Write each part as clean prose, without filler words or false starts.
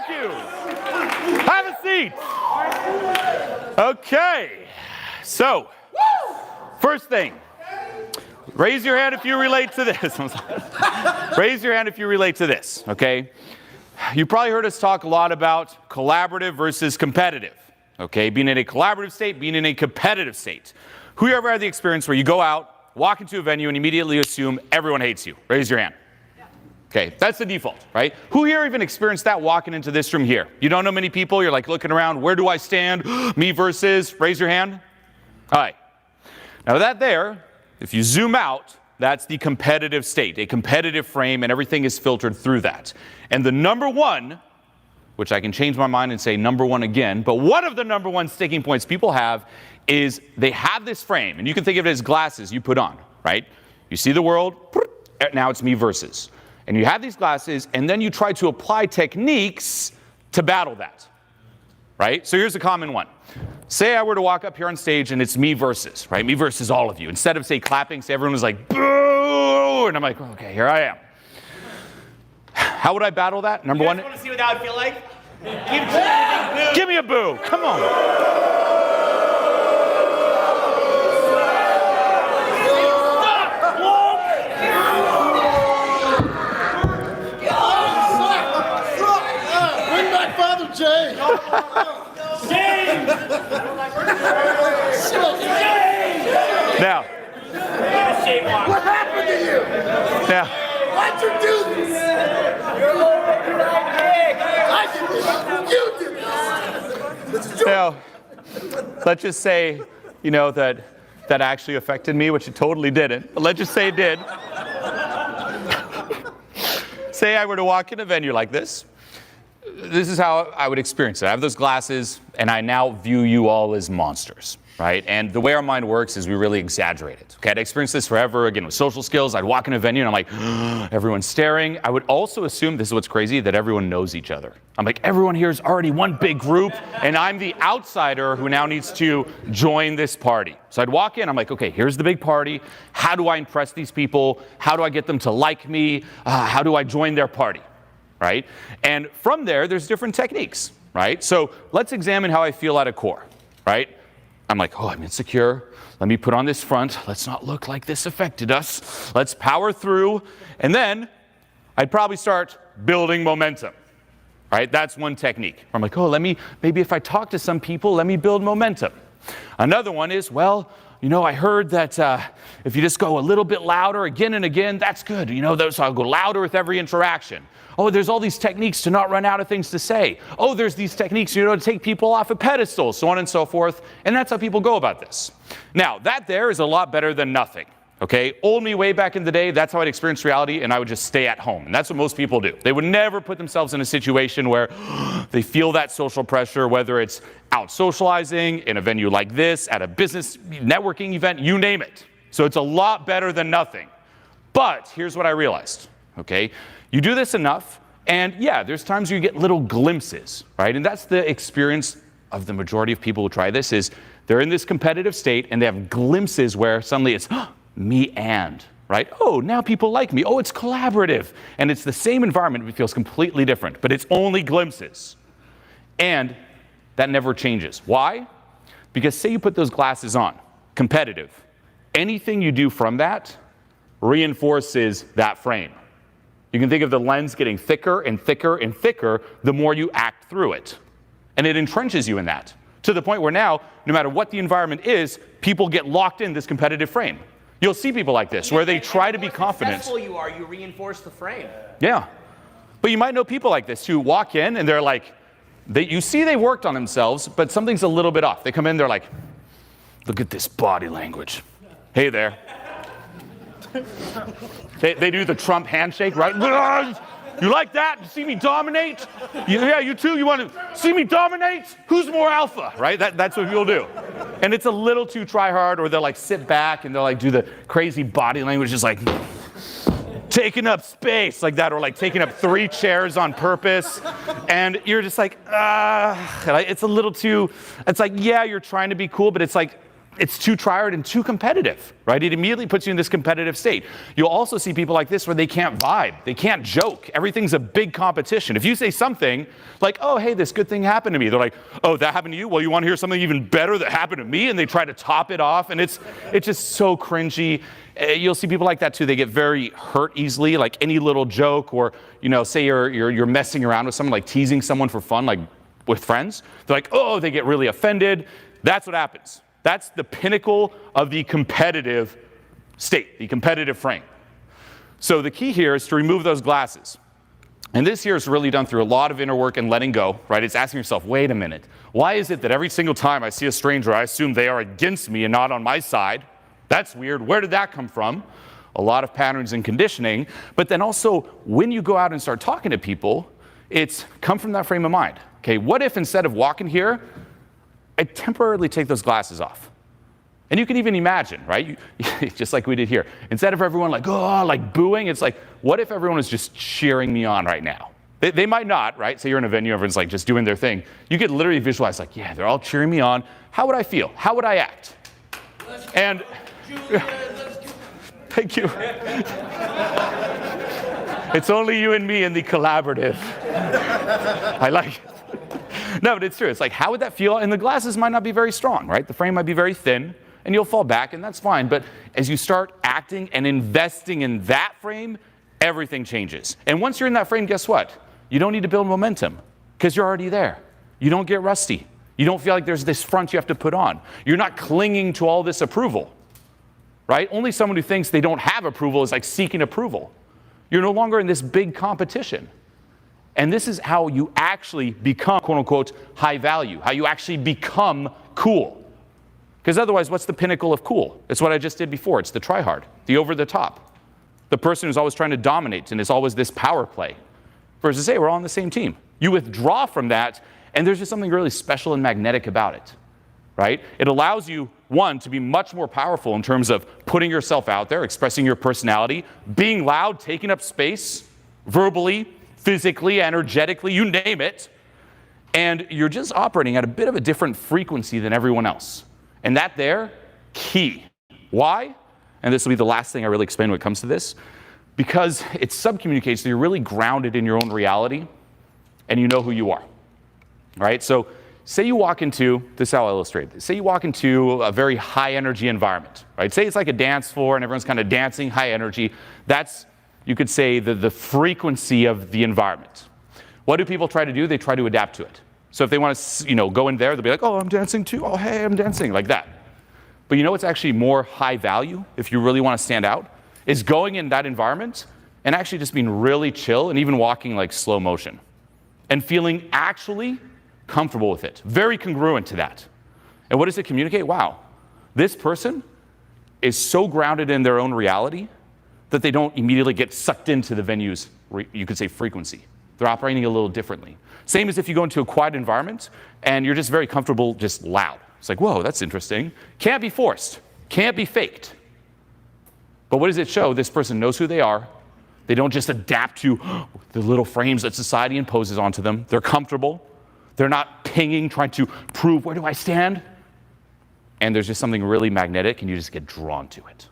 Thank you. Have a seat. Okay. So, first thing, raise your hand if you relate to this. Raise your hand if you relate to this, okay? You probably heard us talk a lot about collaborative versus competitive, okay? Being in a collaborative state, being in a competitive state. Who ever had the experience where you go out, walk into a venue, and immediately assume everyone hates you? Raise your hand. Okay, that's the default, right? Who here even experienced that walking into this room here? You don't know many people, you're like looking around, where do I stand? Me versus, raise your hand. All right. Now that there, if you zoom out, that's the competitive state, a competitive frame, and everything is filtered through that. And the number one, which I can change my mind and say number one again, but one of the number one sticking points people have is they have this frame, and you can think of it as glasses you put on, right? You see the world, now it's me versus. And you have these glasses, and then you try to apply techniques to battle that, right? So here's a common one. Say I were to walk up here on stage, and it's me versus, right? Me versus all of you. Instead of, say, clapping, say everyone was like, boo! And I'm like, okay, here I am. How would I battle that? Number one. You guys want to see what that would feel like? Give me a boo. Come on. Now, what happened to you? Now, Why'd you do this? You're I did this. You did this. This is your now, let's just say, you know, that actually affected me, which it totally didn't. But let's just say it did. Say I were to walk in a venue like this. This is how I would experience it. I have those glasses, and I now view you all as monsters, right? And the way our mind works is we really exaggerate it. Okay, I'd experienced this forever, again, with social skills. I'd walk in a venue, and I'm like, everyone's staring. I would also assume, this is what's crazy, that everyone knows each other. I'm like, everyone here is already one big group, and I'm the outsider who now needs to join this party. So I'd walk in, I'm like, okay, here's the big party. How do I impress these people? How do I get them to like me? How do I join their party? Right? And from there, there's different techniques, right? So let's examine how I feel at a core, right? I'm like, oh, I'm insecure. Let me put on this front. Let's not look like this affected us. Let's power through. And then I'd probably start building momentum, right? That's one technique. I'm like, oh, maybe if I talk to some people, let me build momentum. Another one is, well, you know, I heard that if you just go a little bit louder again and again, that's good. You know, so I'll go louder with every interaction. Oh, there's all these techniques to not run out of things to say. Oh, there's these techniques, you know, to take people off of pedestals, so on and so forth. And that's how people go about this. Now, that there is a lot better than nothing. Okay, old me way back in the day, that's how I'd experience reality, and I would just stay at home. And that's what most people do. They would never put themselves in a situation where they feel that social pressure, whether it's out socializing, in a venue like this, at a business networking event, you name it. So it's a lot better than nothing. But here's what I realized, okay? You do this enough, and yeah, there's times you get little glimpses, right? And that's the experience of the majority of people who try this, is they're in this competitive state, and they have glimpses where suddenly it's, me and, right? Oh, now people like me. Oh, it's collaborative. And it's the same environment, but it feels completely different. But it's only glimpses. And that never changes. Why? Because say you put those glasses on, competitive. Anything you do from that reinforces that frame. You can think of the lens getting thicker and thicker and thicker the more you act through it. And it entrenches you in that, to the point where now, no matter what the environment is, people get locked in this competitive frame. You'll see people like this, where they try to be confident. The more successful you are, you reinforce the frame. Yeah. But you might know people like this who walk in and they're like, you see they worked on themselves, but something's a little bit off. They come in, they're like, look at this body language. Hey there. They do the Trump handshake, right? You like that? You see me dominate? Yeah, you too? You want to see me dominate? Who's more alpha, right? That's what people do. And it's a little too try hard, or they'll like sit back and they'll like do the crazy body language, just like taking up space like that, or like taking up 3 chairs on purpose. And you're just like, it's a little too, it's like, yeah, you're trying to be cool, but it's like, it's too tryhard and too competitive, right? It immediately puts you in this competitive state. You'll also see people like this where they can't vibe, they can't joke. Everything's a big competition. If you say something like, oh, hey, this good thing happened to me, they're like, oh, that happened to you? Well, you want to hear something even better that happened to me? And they try to top it off, and it's just so cringy. You'll see people like that too. They get very hurt easily, like any little joke, or say you're messing around with someone, like teasing someone for fun, like with friends. They're like, oh, they get really offended. That's what happens. That's the pinnacle of the competitive state, the competitive frame. So the key here is to remove those glasses. And this here is really done through a lot of inner work and letting go, right? It's asking yourself, wait a minute, why is it that every single time I see a stranger, I assume they are against me and not on my side? That's weird. Where did that come from? A lot of patterns and conditioning. But then also, when you go out and start talking to people, it's come from that frame of mind. Okay, what if instead of walking here, I temporarily take those glasses off? And you can even imagine, right? Just like we did here. Instead of everyone like booing, it's like, what if everyone is just cheering me on right now? They might not, right? Say you're in a venue, everyone's like just doing their thing. You could literally visualize like, yeah, they're all cheering me on. How would I feel? How would I act? And thank you. It's only you and me in the collaborative. I like it. No, but it's true. It's like, how would that feel? And the glasses might not be very strong, right? The frame might be very thin, and you'll fall back, and that's fine. But as you start acting and investing in that frame, everything changes. And once you're in that frame, guess what? You don't need to build momentum, because you're already there. You don't get rusty. You don't feel like there's this front you have to put on. You're not clinging to all this approval, right? Only someone who thinks they don't have approval is like seeking approval. You're no longer in this big competition. And this is how you actually become, quote unquote, high value, how you actually become cool. Because otherwise, what's the pinnacle of cool? It's what I just did before. It's the tryhard, the over the top, the person who's always trying to dominate, and it's always this power play. Versus, hey, we're all on the same team. You withdraw from that, and there's just something really special and magnetic about it, right? It allows you, one, to be much more powerful in terms of putting yourself out there, expressing your personality, being loud, taking up space, verbally, physically, energetically, you name it, and you're just operating at a bit of a different frequency than everyone else. And that there, key. Why? And this will be the last thing I really explain when it comes to this, because it subcommunicates that you're really grounded in your own reality and you know who you are, right? So say you walk into, this is how I'll illustrate this, say you walk into a very high energy environment, right? Say it's like a dance floor and everyone's kind of dancing, high energy. That's, you could say, the frequency of the environment. What do people try to do? They try to adapt to it. So if they want to, go in there, they'll be like, oh, I'm dancing too. Oh, hey, I'm dancing, like that. But you know what's actually more high value, if you really want to stand out, is going in that environment and actually just being really chill and even walking like slow motion and feeling actually comfortable with it. Very congruent to that. And what does it communicate? Wow, this person is so grounded in their own reality that they don't immediately get sucked into the venue's, you could say, frequency. They're operating a little differently. Same as if you go into a quiet environment and you're just very comfortable, just loud. It's like, whoa, that's interesting. Can't be forced. Can't be faked. But what does it show? This person knows who they are. They don't just adapt to the little frames that society imposes onto them. They're comfortable. They're not pinging, trying to prove, where do I stand? And there's just something really magnetic, and you just get drawn to it.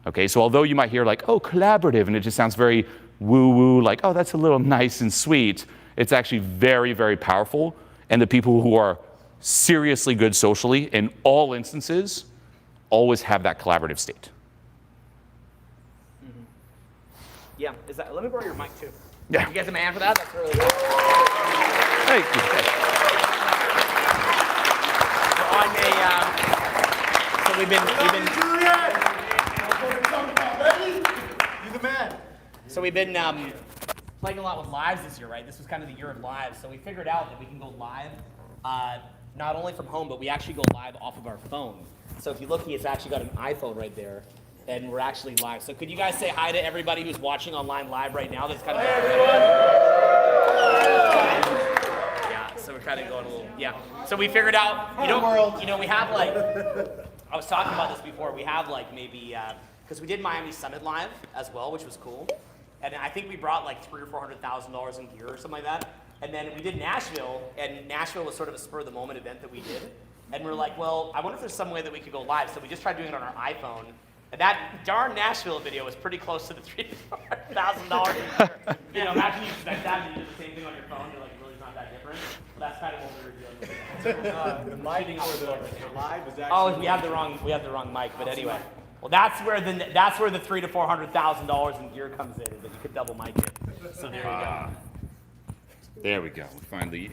Okay, so although you might hear like, oh, collaborative, and it just sounds very woo-woo, like, oh, that's a little nice and sweet, it's actually very, very powerful. And the people who are seriously good socially, in all instances, always have that collaborative state. Mm-hmm. Yeah, let me borrow your mic too. Yeah. You guys a man for that? That's really good. Thank you. So we've been You're the man. So we've been playing a lot with lives this year, right? This was kind of the year of lives. So we figured out that we can go live, not only from home, but we actually go live off of our phone. So if you look, it's actually got an iPhone right there, and we're actually live. So could you guys say hi to everybody who's watching online live right now? That's kind of yeah. So we're kind of going a little So we figured out, we have like, I was talking about this before. We have like maybe because we did Miami Summit live as well, which was cool. And I think we brought like $300,000 or $400,000 in gear or something like that. And then we did Nashville, and Nashville was sort of a spur of the moment event that we did. And we're like, well, I wonder if there's some way that we could go live. So we just tried doing it on our iPhone. And that darn Nashville video was pretty close to the $3,000 a year. You know, imagine you expect that and you do the same thing on your phone. You're like, really, it's not that different. Well, that's kind of what we were doing. The mic for the live is actually. Oh, we have the wrong mic. But anyway, well, that's where the $300,000 to $400,000 in gear comes in, is that you could double mic it. So there you go. There we go. We finally.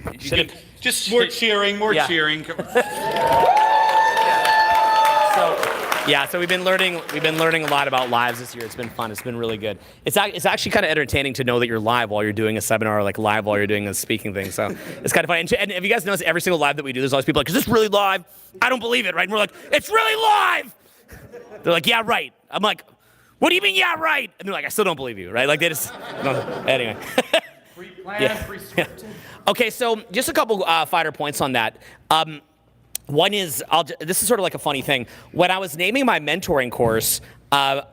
Just More cheering, more Yeah. cheering. So we've been learning a lot about lives this year. It's been fun. It's been really good. It's actually kind of entertaining to know that you're live while you're doing a seminar, or like live while you're doing a speaking thing. So it's kind of fun. And if you guys notice, every single live that we do, there's always people like, "Is this really live?" I don't believe it, right? And we're like, "It's really live." They're like, "Yeah, right." I'm like, "What do you mean, yeah, right?" And they're like, "I still don't believe you," right? Like they just anyway. Free plan, free scripted. Okay, so just a couple finer points on that. One is, this is sort of like a funny thing. When I was naming my mentoring course, I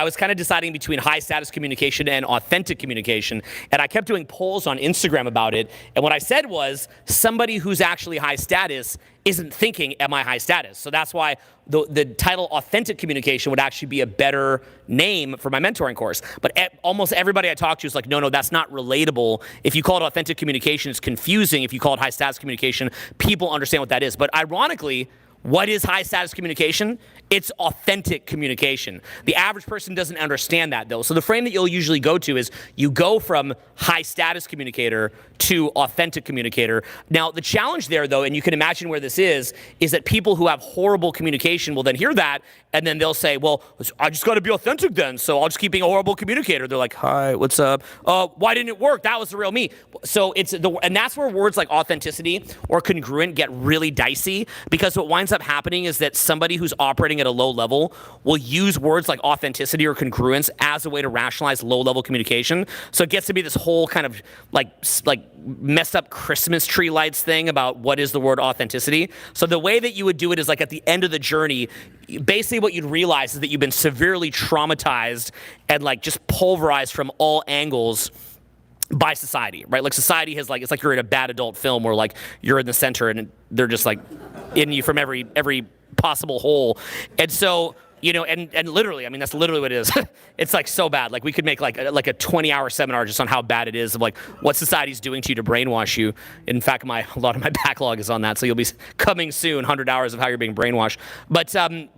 was kind of deciding between high status communication and authentic communication, and I kept doing polls on Instagram about it. And what I said was, somebody who's actually high status isn't thinking, am I high status? So that's why the title authentic communication would actually be a better name for my mentoring course. But almost everybody I talk to is like, no, that's not relatable. If you call it authentic communication, it's confusing. If you call it high status communication, people understand what that is. But ironically, what is high status communication? It's authentic communication. The average person doesn't understand that, though. So the frame that you'll usually go to is you go from high status communicator to authentic communicator. Now, the challenge there, though, and you can imagine where this is that people who have horrible communication will then hear that, and then they'll say, well, I just got to be authentic then, so I'll just keep being a horrible communicator. They're like, hi, what's up? Why didn't it work? That was the real me. So and that's where words like authenticity or congruent get really dicey, because what winds up happening is that somebody who's operating at a low level will use words like authenticity or congruence as a way to rationalize low-level communication. So it gets to be this whole kind of like messed up Christmas tree lights thing about what is the word authenticity. So the way that you would do it is like at the end of the journey, basically what you'd realize is that you've been severely traumatized and like just pulverized from all angles by society, right? Like society has it's like you're in a bad adult film where like you're in the center and they're just like in you from every possible hole. And so, and literally, I mean, that's literally what it is. It's like so bad. Like we could make like a 20-hour seminar just on how bad it is, of like what society's doing to you to brainwash you. In fact, a lot of my backlog is on that. So you'll be coming soon, 100 hours of how you're being brainwashed. But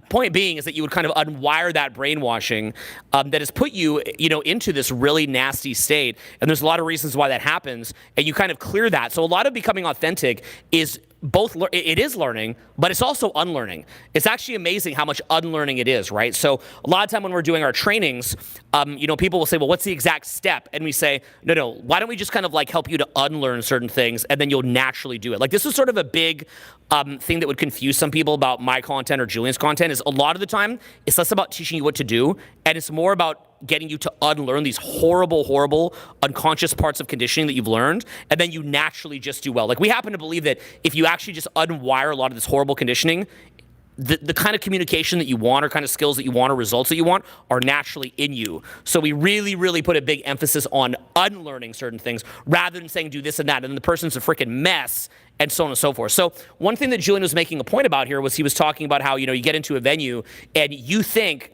point being is that you would kind of unwire that brainwashing that has put you, into this really nasty state. And there's a lot of reasons why that happens. And you kind of clear that. So a lot of becoming authentic is it is learning, but it's also unlearning. It's actually amazing how much unlearning it is, right? So a lot of time when we're doing our trainings, people will say, well, what's the exact step? And we say, no, why don't we just kind of like help you to unlearn certain things, and then you'll naturally do it. Like this is sort of a big thing that would confuse some people about my content or Julien's content, is a lot of the time it's less about teaching you what to do, and it's more about getting you to unlearn these horrible unconscious parts of conditioning that you've learned, and then you naturally just do well. Like we happen to believe that if you actually just unwire a lot of this horrible conditioning, the kind of communication that you want, or kind of skills that you want, or results that you want are naturally in you. So we really put a big emphasis on unlearning certain things rather than saying do this and that, and then the person's a freaking mess, and so on and so forth. So one thing that Julien was making a point about here was he was talking about how, you get into a venue and you think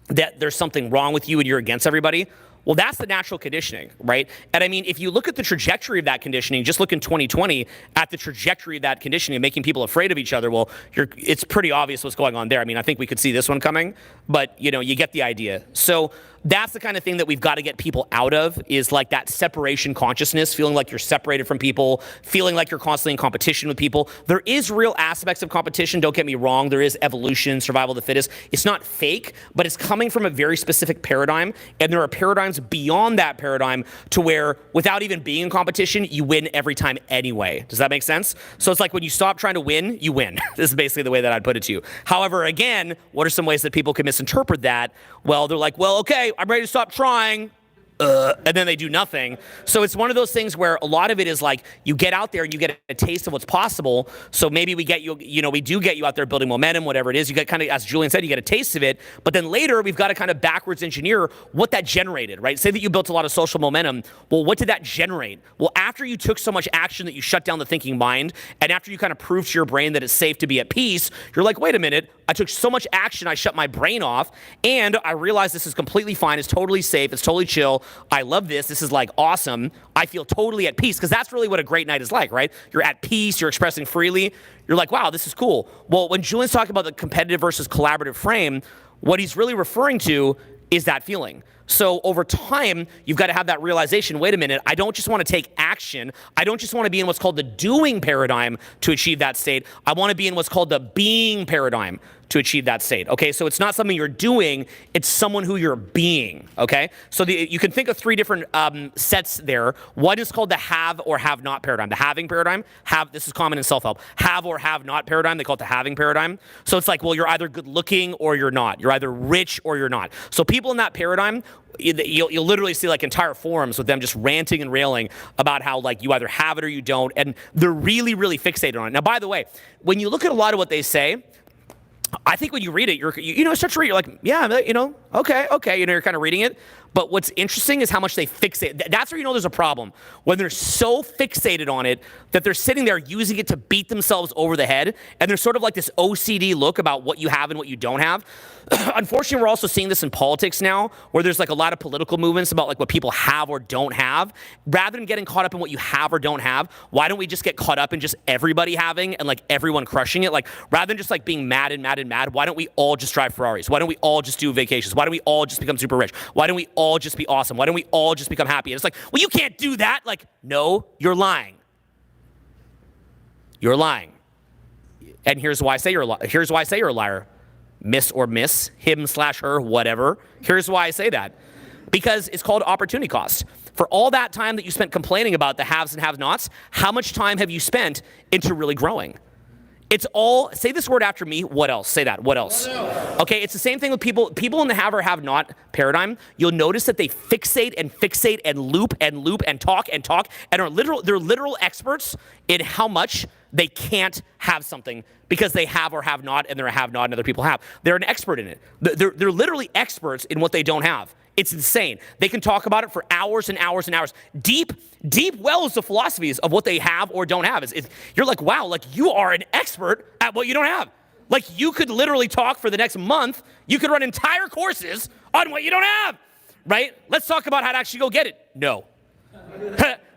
that there's something wrong with you and you're against everybody. Well, that's the natural conditioning, right? And I mean, if you look at the trajectory of that conditioning, just look in 2020 at the trajectory of that conditioning, making people afraid of each other, well, it's pretty obvious what's going on there. I mean, I think we could see this one coming, but you get the idea. So that's the kind of thing that we've got to get people out of, is like that separation consciousness, feeling like you're separated from people, feeling like you're constantly in competition with people. There is real aspects of competition, don't get me wrong. There is evolution, survival of the fittest. It's not fake, but it's coming from a very specific paradigm, and there are paradigms beyond that paradigm to where without even being in competition, you win every time anyway. Does that make sense? So it's like when you stop trying to win, you win. This is basically the way that I'd put it to you. However, again, what are some ways that people can misinterpret that? Well, they're like, well, okay, I'm ready to stop trying. and then they do nothing. So it's one of those things where a lot of it is like you get out there and you get a taste of what's possible. So maybe we get you, we do get you out there building momentum, whatever it is. You get kind of, as Julien said, you get a taste of it. But then later we've got to kind of backwards engineer what that generated, right? Say that you built a lot of social momentum. Well, what did that generate? Well, after you took so much action that you shut down the thinking mind, and after you kind of proved to your brain that it's safe to be at peace, you're like, wait a minute, I took so much action, I shut my brain off, and I realized this is completely fine, it's totally safe, it's totally chill. I love this. This is like awesome. I feel totally at peace, because that's really what a great night is like, right? You're at peace. You're expressing freely. You're like, wow, this is cool. Well, when Julien's talking about the competitive versus collaborative frame, what he's really referring to is that feeling. So over time, you've got to have that realization, wait a minute, I don't just want to take action. I don't just want to be in what's called the doing paradigm to achieve that state. I want to be in what's called the being paradigm to achieve that state, okay? So it's not something you're doing, it's someone who you're being, okay? So you can think of three different sets there. One is called the have or have not paradigm. The having paradigm, this is common in self-help. Have or have not paradigm, they call it the having paradigm. So it's like, well, you're either good looking or you're not. You're either rich or you're not. So people in that paradigm, you'll literally see like entire forums with them just ranting and railing about how like you either have it or you don't, and they're really, really fixated on it. Now, by the way, when you look at a lot of what they say, I think when you read it, you start to read, you're like, yeah, okay, you're kind of reading it. But what's interesting is how much they fixate. That's where you know there's a problem. When they're so fixated on it that they're sitting there using it to beat themselves over the head, and there's sort of like this OCD look about what you have and what you don't have. Unfortunately, we're also seeing this in politics now, where there's like a lot of political movements about like what people have or don't have. Rather than getting caught up in what you have or don't have, why don't we just get caught up in just everybody having and like everyone crushing it? Like rather than just like being mad and mad and mad, why don't we all just drive Ferraris? Why don't we all just do vacations? Why don't we all just become super rich? Why don't we all just be awesome? Why don't we all just become happy? And it's like, well, you can't do that. Like, no, you're lying. You're lying. And here's why I say you're a liar. Miss or miss, him/her, whatever. Here's why I say that. Because it's called opportunity cost. For all that time that you spent complaining about the haves and have-nots, how much time have you spent into really growing? It's all, say this word after me, what else? Say that, what else? Okay, it's the same thing with people in the have or have not paradigm. You'll notice that they fixate and loop and talk and they're literal experts in how much they can't have something because they have or have not and they're a have not and other people have. They're an expert in it. They're literally experts in what they don't have. It's insane. They can talk about it for hours and hours and hours. Deep wells of philosophies of what they have or don't have. You're like, wow, like you are an expert at what you don't have. Like you could literally talk for the next month. You could run entire courses on what you don't have, right? Let's talk about how to actually go get it. No.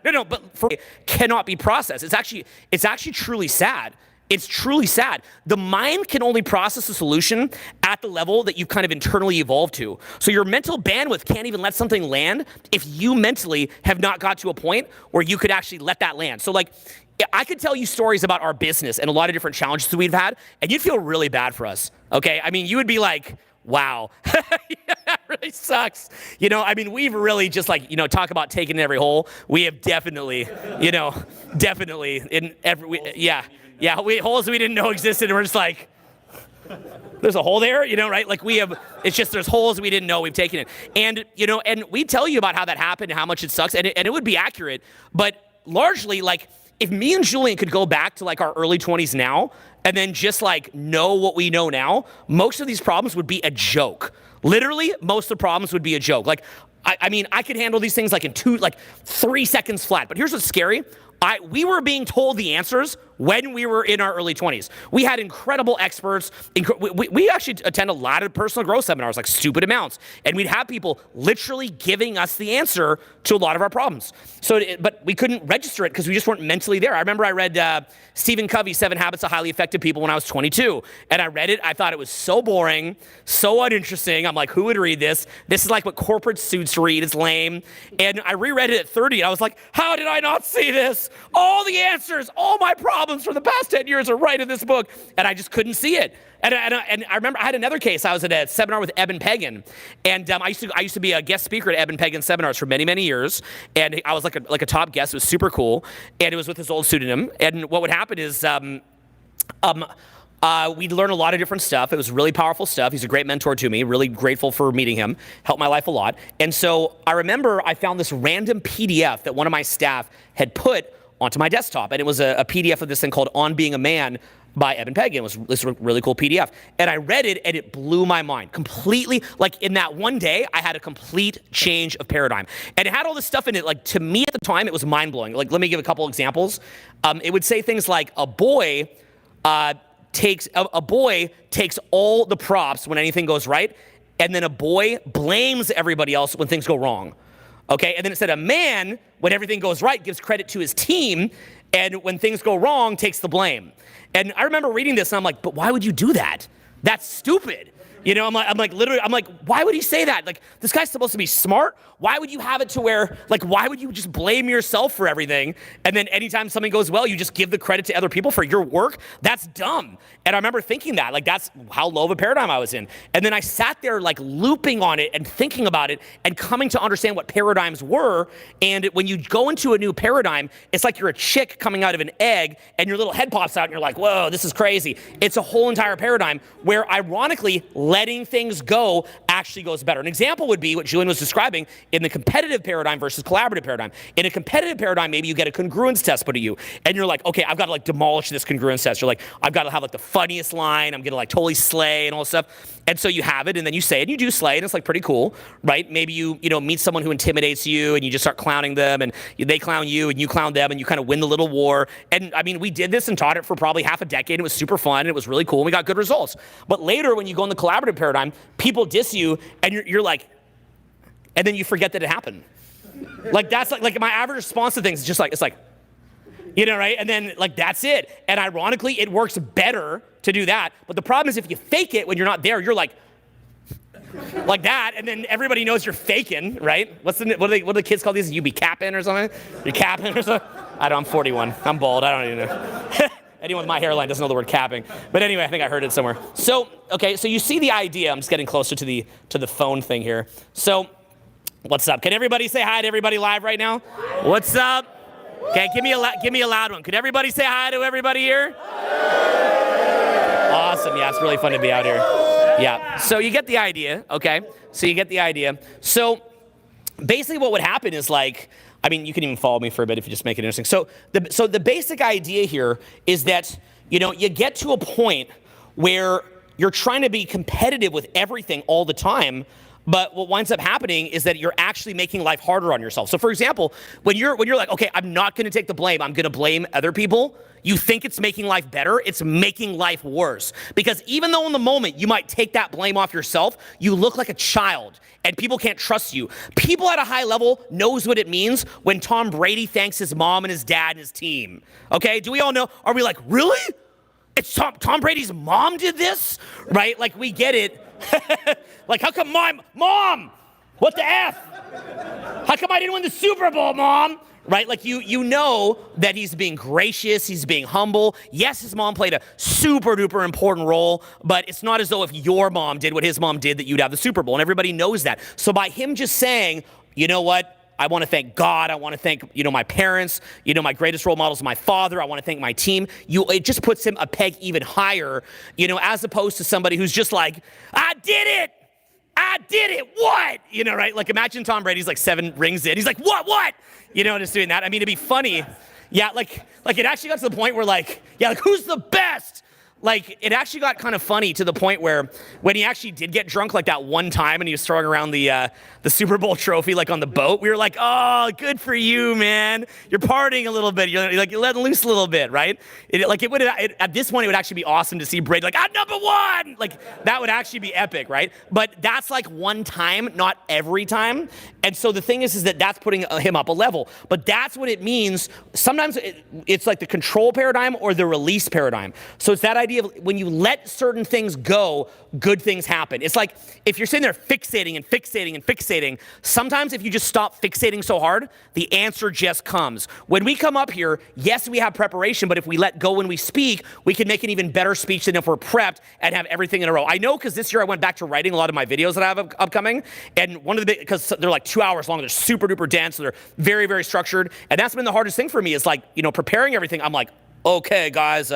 No, but cannot be processed. It's actually truly sad. It's truly sad. The mind can only process a solution at the level that you've kind of internally evolved to. So your mental bandwidth can't even let something land if you mentally have not got to a point where you could actually let that land. So like, I could tell you stories about our business and a lot of different challenges that we've had, and you'd feel really bad for us, okay? I mean, you would be like, wow, that really sucks. We've really just like, talk about taking in every hole. We have definitely in every, holes we didn't know existed, and we're just like, there's a hole there, right? Like it's just there's holes we didn't know we've taken it. And, and we tell you about how that happened and how much it sucks, and it would be accurate, but largely, like, if me and Julien could go back to like our early 20s now and then just like know what we know now, most of these problems would be a joke. Literally, most of the problems would be a joke. Like, I could handle these things like in 3 seconds flat. But here's what's scary. We were being told the answers when we were in our early 20s. We had incredible experts. We actually attend a lot of personal growth seminars, like stupid amounts. And we'd have people literally giving us the answer to a lot of our problems. But we couldn't register it because we just weren't mentally there. I remember I read Stephen Covey's 7 Habits of Highly Effective People when I was 22. And I read it. I thought it was so boring, so uninteresting. I'm like, who would read this? This is like what corporate suits read. It's lame. And I reread it at 30. And I was like, how did I not see this? All the answers, all my problems from the past 10 years are right in this book, and I just couldn't see it. And I remember I had another case. I was at a seminar with Eben Pagan, and I used to be a guest speaker at Eben Pagan's seminars for many, many years, and I was like a top guest. It was super cool, and it was with his old pseudonym. And what would happen is We learned a lot of different stuff. It was really powerful stuff. He's a great mentor to me. Really grateful for meeting him. Helped my life a lot. And so I remember I found this random PDF that one of my staff had put onto my desktop. And it was a PDF of this thing called On Being a Man by Eben Pagan. It was this really cool PDF. And I read it and it blew my mind completely. Like in that one day, I had a complete change of paradigm. And it had all this stuff in it. Like to me at the time, it was mind blowing. Like let me give a couple examples. It would say things like a boy takes all the props when anything goes right. And then a boy blames everybody else when things go wrong. Okay, and then it said a man, when everything goes right, gives credit to his team, and when things go wrong, takes the blame. And I remember reading this, and I'm like, but why would you do that? That's stupid. You know, I'm like, why would he say that? Like, this guy's supposed to be smart. Why would you have it to where, like, why would you just blame yourself for everything? And then anytime something goes well, you just give the credit to other people for your work? That's dumb. And I remember thinking that, like, that's how low of a paradigm I was in. And then I sat there, like, looping on it and thinking about it and coming to understand what paradigms were. And when you go into a new paradigm, it's like you're a chick coming out of an egg and your little head pops out and you're like, whoa, this is crazy. It's a whole entire paradigm where, ironically, letting things go actually goes better. An example would be what Julien was describing in the competitive paradigm versus collaborative paradigm. In a competitive paradigm, maybe you get a congruence test put at you, and you're like, okay, I've got to like demolish this congruence test. You're like, I've got to have like the funniest line. I'm gonna like totally slay and all this stuff. And so you have it, and then you say it, and you do slay, and it's like pretty cool, right? Maybe you meet someone who intimidates you, and you just start clowning them, and they clown you, and you clown them, and you kind of win the little war. And I mean, we did this and taught it for probably half a decade. It was super fun, and it was really cool, and we got good results. But later, when you go in the collaborative paradigm, people diss you, and you're like, and then you forget that it happened. Like that's like my average response to things is just like, it's like, you know, right? And then like, that's it. And ironically, it works better to do that. But the problem is if you fake it when you're not there, you're like that. And then everybody knows you're faking, right? What do the kids call these? You be capping or something? You're capping or something? I don't, I'm 41. I'm bald. I don't even know. Anyone with my hairline doesn't know the word capping. But anyway, I think I heard it somewhere. So, okay, so you see the idea. I'm just getting closer to the phone thing here. So, what's up? Can everybody say hi to everybody live right now? What's up? Okay, give me a loud one. Could everybody say hi to everybody here? Awesome. Yeah, it's really fun to be out here. Yeah. So you get the idea, okay? So you get the idea. So basically what would happen is like, I mean, you can even follow me for a bit if you just make it interesting. So the basic idea here is that, you know, you get to a point where you're trying to be competitive with everything all the time, but what winds up happening is that you're actually making life harder on yourself. So for example, when you're like, okay, I'm not gonna take the blame, I'm gonna blame other people, you think it's making life better, it's making life worse. Because even though in the moment you might take that blame off yourself, you look like a child and people can't trust you. People at a high level knows what it means when Tom Brady thanks his mom and his dad and his team. Okay, do we all know? Are we like, really? It's Tom Brady's mom did this? Right, like we get it. Like, how come my mom? What the F? How come I didn't win the Super Bowl, Mom? Right? Like, you know that he's being gracious, he's being humble. Yes, his mom played a super duper important role, but it's not as though if your mom did what his mom did that you'd have the Super Bowl, and everybody knows that. So by him just saying, you know what? I want to thank God. I want to thank, you know, my parents. You know, my greatest role model is my father. I want to thank my team. It just puts him a peg even higher, you know, as opposed to somebody who's just like, I did it. I did it. What? You know, right? Like imagine Tom Brady's like 7 rings in. He's like, what? You know, just doing that. I mean, it'd be funny. Yeah, like it actually got to the point where like, yeah, like who's the best? Like, it actually got kind of funny to the point where when he actually did get drunk like that one time and he was throwing around the Super Bowl trophy like on the boat, we were like, oh, good for you, man. You're partying a little bit. You're like, you're letting loose a little bit, right? At this point, it would actually be awesome to see Brady like, I'm number 1. Like, that would actually be epic, right? But that's like one time, not every time. And so the thing is that that's putting him up a level. But that's what it means. Sometimes it's like the control paradigm or the release paradigm. So it's that idea of when you let certain things go, good things happen. It's like if you're sitting there fixating and fixating and fixating, sometimes if you just stop fixating so hard, the answer just comes. When we come up here, yes, we have preparation, but if we let go when we speak, we can make an even better speech than if we're prepped and have everything in a row. I know because this year I went back to writing a lot of my videos that I have upcoming, and one of the because they're like 2 hours long, they're super duper dense, so they're very, very structured, and that's been the hardest thing for me is like, you know, preparing everything. I'm like, okay, guys,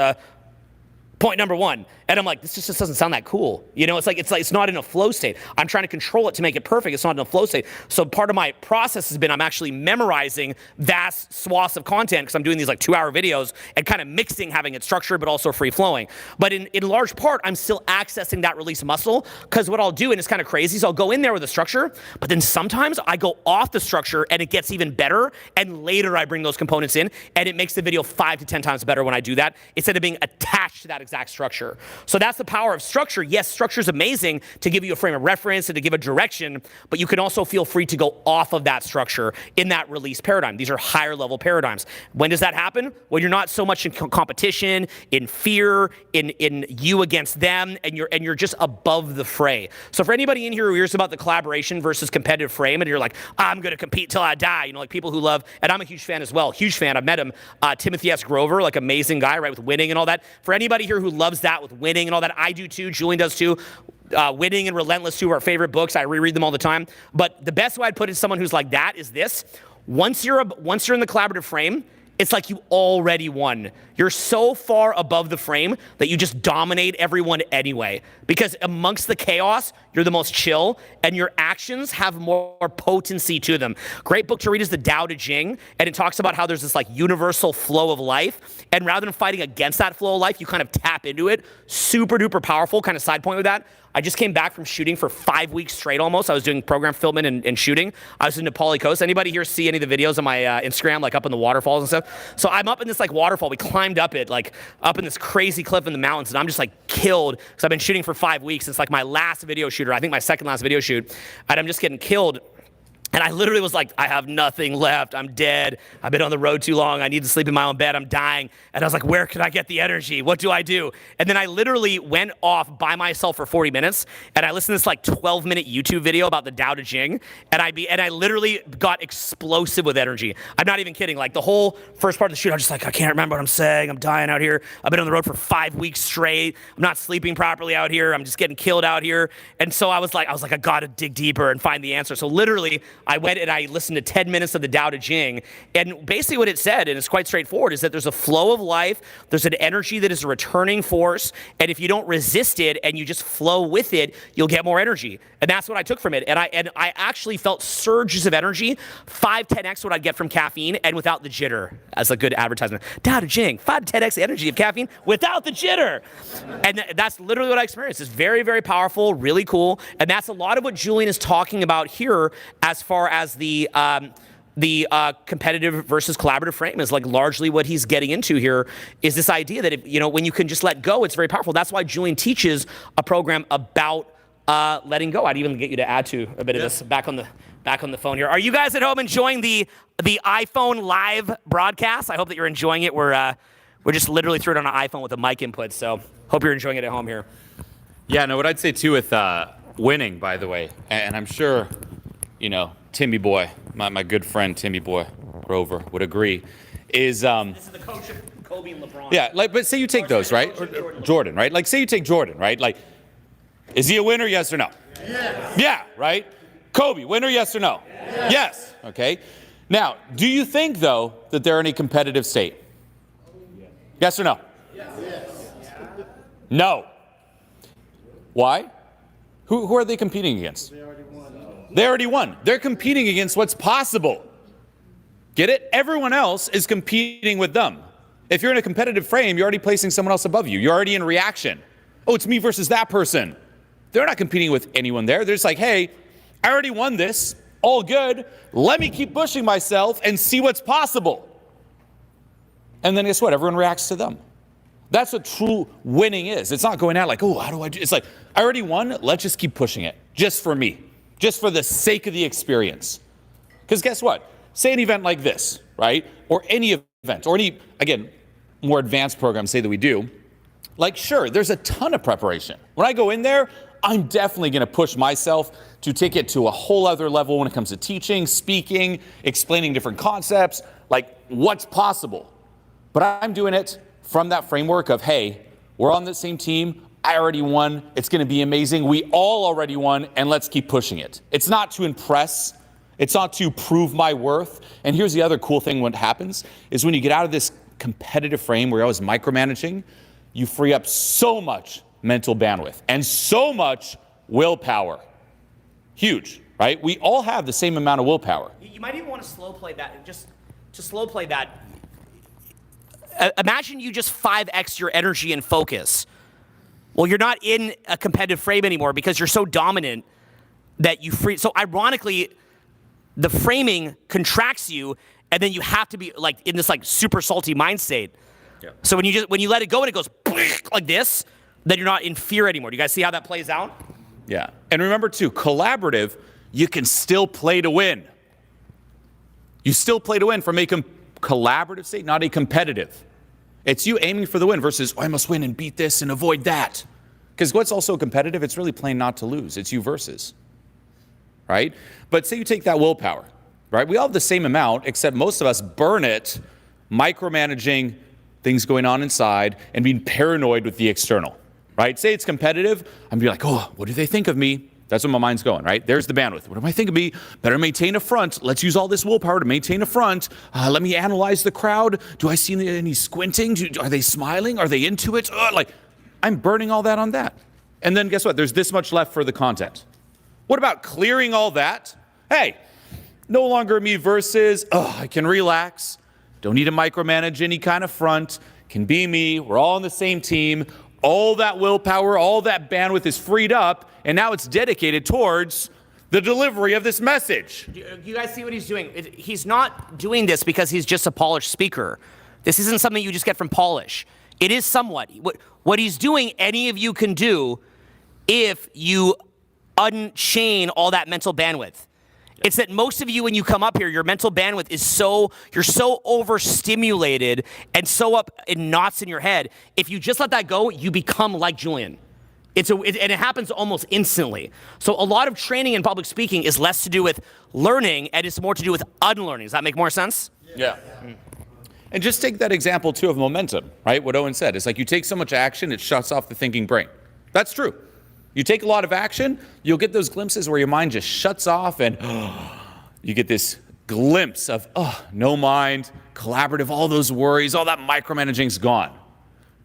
Point number one. And I'm like, this just doesn't sound that cool. You know, it's not in a flow state. I'm trying to control it to make it perfect. It's not in a flow state. So part of my process has been I'm actually memorizing vast swaths of content because I'm doing these like 2-hour videos and kind of mixing, having it structured, but also free flowing. But in large part, I'm still accessing that release muscle because what I'll do, and it's kind of crazy, so I'll go in there with a structure, but then sometimes I go off the structure and it gets even better. And later I bring those components in and it makes the video 5 to 10 times better when I do that instead of being attached to that exact structure. So that's the power of structure. Yes, structure is amazing to give you a frame of reference and to give a direction, but you can also feel free to go off of that structure in that release paradigm. These are higher level paradigms. When does that happen? When you're not so much in competition, in fear, in you against them, and you're just above the fray. So for anybody in here who hears about the collaboration versus competitive frame, and you're like, I'm going to compete till I die, you know, like people who love, and I'm a huge fan as well, huge fan. I've met him, Timothy S. Grover, like amazing guy, right, with winning and all that. For anybody here who loves that with winning and all that, I do too, Julien does too. Winning and Relentless, two of our favorite books. I reread them all the time. But the best way I'd put it to someone who's like that is this. Once you're in the collaborative frame, it's like you already won. You're so far above the frame that you just dominate everyone anyway. Because amongst the chaos, you're the most chill, and your actions have more potency to them. Great book to read is the Tao Te Ching, and it talks about how there's this like universal flow of life, and rather than fighting against that flow of life, you kind of tap into it. Super duper powerful. Kind of side point with that. I just came back from shooting for 5 weeks straight almost. I was doing program filming and shooting. I was in Nepali Coast. Anybody here see any of the videos on my Instagram, like up in the waterfalls and stuff? So I'm up in this like waterfall. We climbed up it, like up in this crazy cliff in the mountains, and I'm just like killed because I've been shooting for 5 weeks. It's like my last video shooter, I think my second last video shoot, and I'm just getting killed. And I literally was like, I have nothing left. I'm dead. I've been on the road too long. I need to sleep in my own bed. I'm dying. And I was like, where can I get the energy? What do I do? And then I literally went off by myself for 40 minutes. And I listened to this like 12-minute YouTube video about the Tao Te Ching. And I literally got explosive with energy. I'm not even kidding. Like the whole first part of the shoot, I was just like, I can't remember what I'm saying. I'm dying out here. I've been on the road for 5 weeks straight. I'm not sleeping properly out here. I'm just getting killed out here. And so I was like, I got to dig deeper and find the answer. So literally, I went and I listened to 10 minutes of the Tao Te Ching, and basically what it said, and it's quite straightforward, is that there's a flow of life, there's an energy that is a returning force, and if you don't resist it and you just flow with it, you'll get more energy. And that's what I took from it. And I actually felt surges of energy, 5-10x what I'd get from caffeine, and without the jitter, as a good advertisement. Tao Te Ching, 5-10x the energy of caffeine without the jitter. And that's literally what I experienced. It's very, very powerful, really cool, and that's a lot of what Julien is talking about here as far as the competitive versus collaborative frame is like largely what he's getting into here is this idea that if, you know, when you can just let go, it's very powerful. That's why Julien teaches a program about letting go. I'd even get you to add to a bit of this back on the phone here. Are you guys at home enjoying the iPhone live broadcast? I hope that you're enjoying it. We're just literally threw it on an iPhone with a mic input, so hope you're enjoying it at home here. Yeah, no, what I'd say too with winning, by the way, and I'm sure, you know, Timmy boy, my good friend Timmy boy Grover would agree, is This is the coach of Kobe and LeBron. yeah, like, but say you take those, right? Jordan, right? Like, say you take Jordan, right? Like, is he a winner, yes or no? Yes. Yeah, right? Kobe, winner, yes or no? Yes. Yes. Okay. Now, do you think, though, that they're in a competitive state? Yes or no? Yes. No. Why? Who are they competing against? They already won. They're competing against what's possible. Get it? Everyone else is competing with them. If you're in a competitive frame, you're already placing someone else above you. You're already in reaction. Oh, it's me versus that person. They're not competing with anyone there. They're just like, hey, I already won this. All good. Let me keep pushing myself and see what's possible. And then guess what? Everyone reacts to them. That's what true winning is. It's not going out like, oh, how do I do? It's like, I already won. Let's just keep pushing it just for me. Just for the sake of the experience. Because guess what? Say an event like this, right? Or any event, or any, again, more advanced program, say that we do. Like, sure, there's a ton of preparation. When I go in there, I'm definitely going to push myself to take it to a whole other level when it comes to teaching, speaking, explaining different concepts, like what's possible. But I'm doing it from that framework of, hey, we're on the same team. I already won. It's going to be amazing. We all already won, and let's keep pushing it. It's not to impress. It's not to prove my worth. And here's the other cool thing what happens is when you get out of this competitive frame where you're always micromanaging, you free up so much mental bandwidth and so much willpower. Huge, right? We all have the same amount of willpower. You might even want to slow play that. Just to slow play that, imagine you just 5x your energy and focus. Well, you're not in a competitive frame anymore because you're so dominant that you free. So ironically, the framing contracts you, and then you have to be like in this like super salty mind state. Yeah. So when you let it go and it goes like this, then you're not in fear anymore. Do you guys see how that plays out? Yeah. And remember too, collaborative, you can still play to win. You still play to win from a collaborative state, not a competitive. It's you aiming for the win versus, oh, I must win and beat this and avoid that. Because what's also competitive, it's really playing not to lose. It's you versus, right? But say you take that willpower, right? We all have the same amount, except most of us burn it micromanaging things going on inside and being paranoid with the external, right? Say it's competitive, I'm be like, oh, what do they think of me? That's where my mind's going, right? There's the bandwidth. What do I think of me? Better maintain a front. Let's use all this willpower to maintain a front. Let me analyze the crowd. Do I see any squinting? Are they smiling? Are they into it? Like, I'm burning all that on that. And then guess what? There's this much left for the content. What about clearing all that? Hey, no longer me versus, I can relax. Don't need to micromanage any kind of front. Can be me. We're all on the same team. All that willpower, all that bandwidth is freed up, and now it's dedicated towards the delivery of this message. You guys see what he's doing? He's not doing this because he's just a polished speaker. This isn't something you just get from polish. It is somewhat. What he's doing, any of you can do if you unchain all that mental bandwidth. It's that most of you, when you come up here, your mental bandwidth is you're so overstimulated and so up in knots in your head. If you just let that go, you become like Julien. And it happens almost instantly. So a lot of training in public speaking is less to do with learning and it's more to do with unlearning. Does that make more sense? Yeah. And just take that example too of momentum, right? What Owen said. It's like you take so much action, it shuts off the thinking brain. That's true. You take a lot of action, you'll get those glimpses where your mind just shuts off and you get this glimpse of, no mind, collaborative, all those worries, all that micromanaging's gone.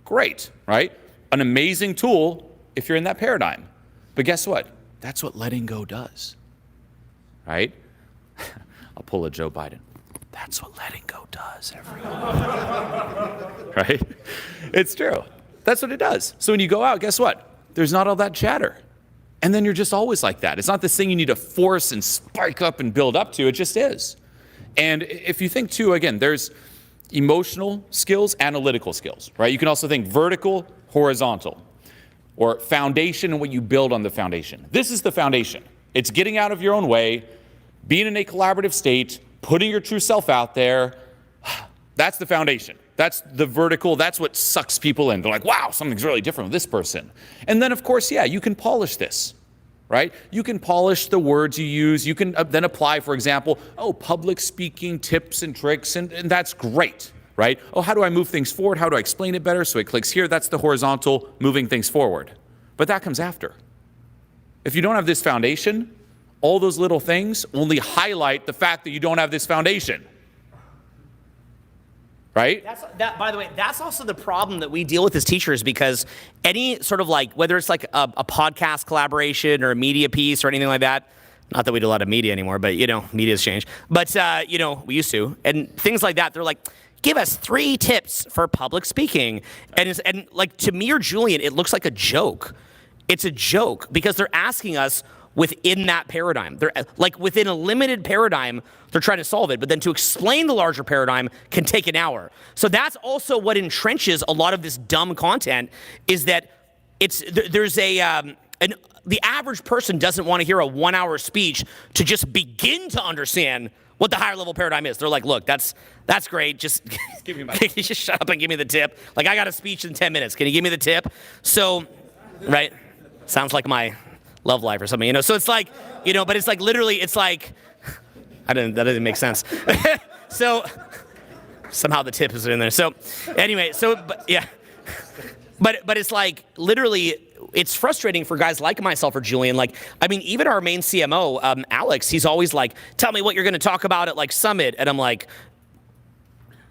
Great, right? An amazing tool if you're in that paradigm. But guess what? That's what letting go does, right? I'll pull a Joe Biden. That's what letting go does, everyone. Right? It's true. That's what it does. So when you go out, guess what? There's not all that chatter. And then you're just always like that. It's not this thing you need to force and spike up and build up to. It just is. And if you think too, again, there's emotional skills, analytical skills, right? You can also think vertical, horizontal, or foundation and what you build on the foundation. This is the foundation. It's getting out of your own way, being in a collaborative state, putting your true self out there. That's the foundation. That's the vertical. That's what sucks people in. They're like, wow, something's really different with this person. And then, of course, yeah, you can polish this, right? You can polish the words you use. You can then apply, for example, public speaking tips and tricks, and that's great, right? How do I move things forward? How do I explain it better so it clicks here? That's the horizontal, moving things forward. But that comes after. If you don't have this foundation, all those little things only highlight the fact that you don't have this foundation. Right? By the way, that's also the problem that we deal with as teachers, because any sort of like, whether it's like a podcast collaboration or a media piece or anything like that, not that we do a lot of media anymore, but media's changed. But, we used to. And things like that, they're like, give us 3 tips for public speaking. And like to me or Julien, it looks like a joke. It's a joke because they're asking us within that paradigm. They're like within a limited paradigm, they're trying to solve it. But then to explain the larger paradigm can take an hour. So that's also what entrenches a lot of this dumb content, is that there's the average person doesn't want to hear a 1-hour speech to just begin to understand what the higher level paradigm is. They're like, look, that's great. Just give me just shut up and give me the tip. Like, I got a speech in 10 minutes. Can you give me the tip? So, right? Sounds like my love life or something, So it's like, but it's like literally, it's like, that didn't make sense. So somehow the tip is in there. So anyway, but it's like literally, it's frustrating for guys like myself or Julien. Like, I mean, even our main CMO, Alex, he's always like, tell me what you're going to talk about at like Summit. And I'm like,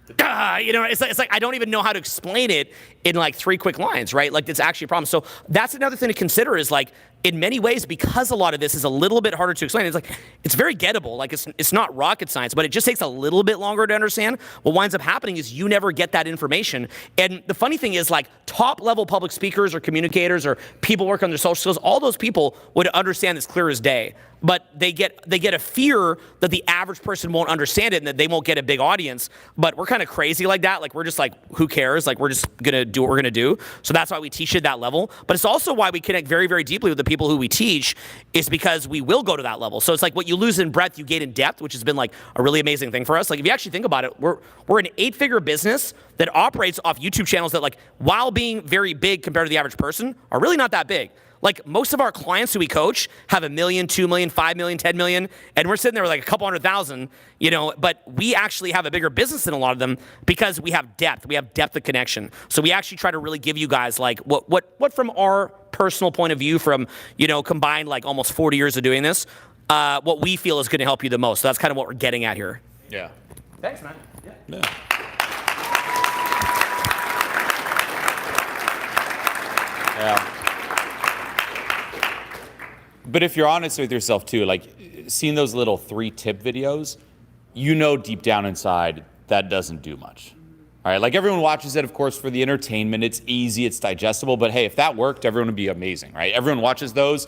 it's like I don't even know how to explain it in like 3 quick lines, right? Like that's actually a problem. So that's another thing to consider is like, in many ways, because a lot of this is a little bit harder to explain, it's like, it's very gettable. Like it's not rocket science, but it just takes a little bit longer to understand. What winds up happening is you never get that information. And the funny thing is like top level public speakers or communicators or people work on their social skills, all those people would understand this clear as day. But they get a fear that the average person won't understand it and that they won't get a big audience. But we're kind of crazy like that. Like we're just like, who cares? Like we're just gonna do what we're gonna do. So that's why we teach at that level. But it's also why we connect very, very deeply with the people who we teach, is because we will go to that level. So it's like what you lose in breadth, you gain in depth, which has been like a really amazing thing for us. Like if you actually think about it, we're an 8-figure business that operates off YouTube channels that, like, while being very big compared to the average person, are really not that big. Like most of our clients who we coach have 1 million, 2 million, 5 million, 10 million, and we're sitting there with like a couple 100,000, you know, but we actually have a bigger business than a lot of them because we have depth. We have depth of connection. So we actually try to really give you guys like what from our personal point of view, from, you know, combined like almost 40 years of doing this, what we feel is going to help you the most. So that's kind of what we're getting at here. Yeah. Thanks, man. Yeah. Yeah. But if you're honest with yourself too, like seeing those little 3-tip videos, you know deep down inside that doesn't do much. All right, like everyone watches it, of course, for the entertainment. It's easy, it's digestible. But hey, if that worked, everyone would be amazing, right? Everyone watches those,